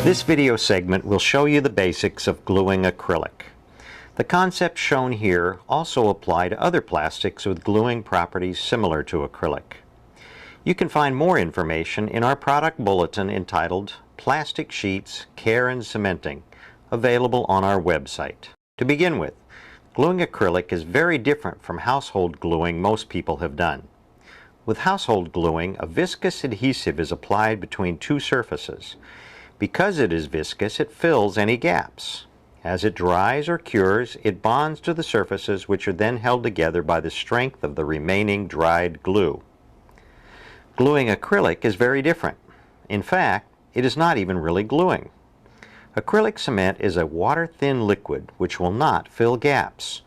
This video segment will show you the basics of gluing acrylic. The concepts shown here also apply to other plastics with gluing properties similar to acrylic. You can find more information in our product bulletin entitled Plastic Sheets, Care and Cementing, available on our website. To begin with, gluing acrylic is very different from household gluing most people have done. With household gluing, a viscous adhesive is applied between two surfaces. Because it is viscous, it fills any gaps. As it dries or cures, it bonds to the surfaces, which are then held together by the strength of the remaining dried glue. Gluing acrylic is very different. In fact, it is not even really gluing. Acrylic cement is a water-thin liquid which will not fill gaps.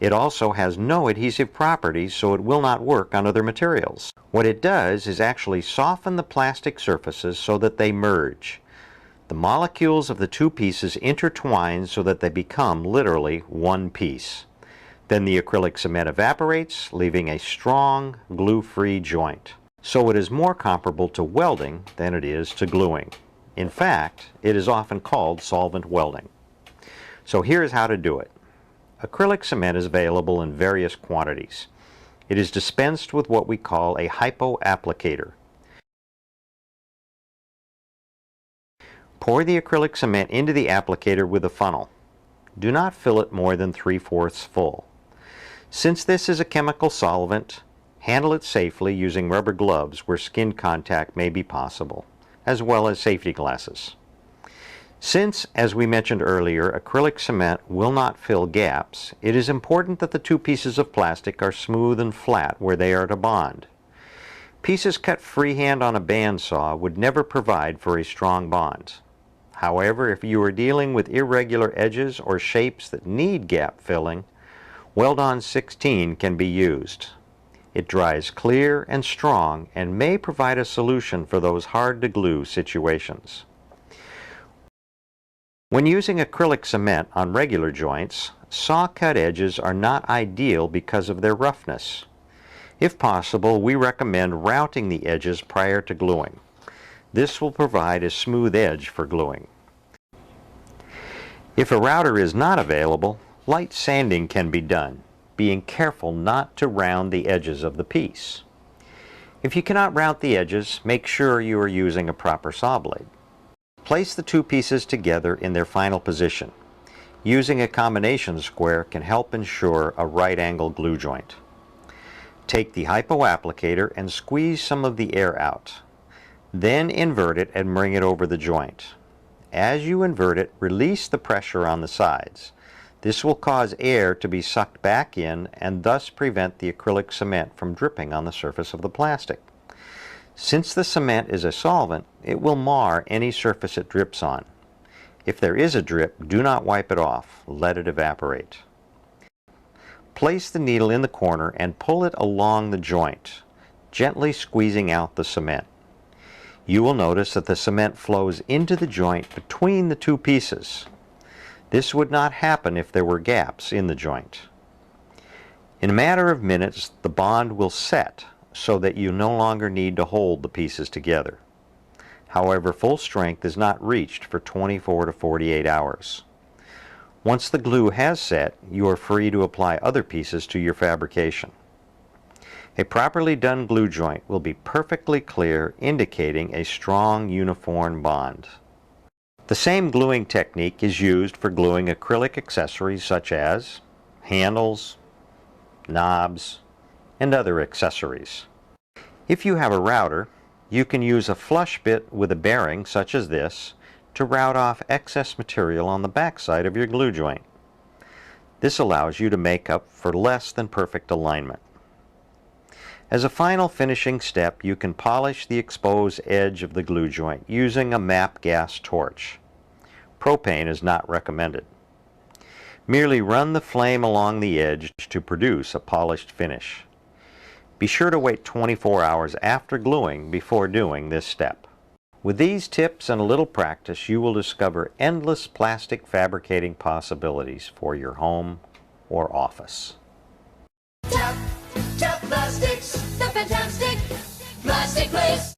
It also has no adhesive properties, so it will not work on other materials. What it does is actually soften the plastic surfaces so that they merge. The molecules of the two pieces intertwine so that they become literally one piece. Then the acrylic cement evaporates, leaving a strong, glue-free joint. So it is more comparable to welding than it is to gluing. In fact, it is often called solvent welding. So here's how to do it. Acrylic cement is available in various quantities. It is dispensed with what we call a hypoapplicator. Pour the acrylic cement into the applicator with a funnel. Do not fill it more than 3/4 full. Since this is a chemical solvent, handle it safely using rubber gloves where skin contact may be possible, as well as safety glasses. Since, as we mentioned earlier, acrylic cement will not fill gaps, it is important that the two pieces of plastic are smooth and flat where they are to bond. Pieces cut freehand on a bandsaw would never provide for a strong bond. However, if you are dealing with irregular edges or shapes that need gap filling, Weld-On 16 can be used. It dries clear and strong and may provide a solution for those hard-to-glue situations. When using acrylic cement on regular joints, saw-cut edges are not ideal because of their roughness. If possible, we recommend routing the edges prior to gluing. This will provide a smooth edge for gluing. If a router is not available, light sanding can be done, being careful not to round the edges of the piece. If you cannot route the edges, make sure you are using a proper saw blade. Place the two pieces together in their final position. Using a combination square can help ensure a right angle glue joint. Take the hypoapplicator and squeeze some of the air out. Then invert it and bring it over the joint. As you invert it, release the pressure on the sides. This will cause air to be sucked back in and thus prevent the acrylic cement from dripping on the surface of the plastic. Since the cement is a solvent, it will mar any surface it drips on. If there is a drip, do not wipe it off. Let it evaporate. Place the needle in the corner and pull it along the joint, gently squeezing out the cement. You will notice that the cement flows into the joint between the two pieces. This would not happen if there were gaps in the joint. In a matter of minutes, the bond will set so that you no longer need to hold the pieces together. However, full strength is not reached for 24 to 48 hours. Once the glue has set, you are free to apply other pieces to your fabrication. A properly done glue joint will be perfectly clear, indicating a strong, uniform bond. The same gluing technique is used for gluing acrylic accessories such as handles, knobs, and other accessories. If you have a router, you can use a flush bit with a bearing such as this to route off excess material on the backside of your glue joint. This allows you to make up for less than perfect alignment. As a final finishing step, you can polish the exposed edge of the glue joint using a MAP gas torch. Propane is not recommended. Merely run the flame along the edge to produce a polished finish. Be sure to wait 24 hours after gluing before doing this step. With these tips and a little practice, you will discover endless plastic fabricating possibilities for your home or office. Tap Plastics, the fantastic plastic place.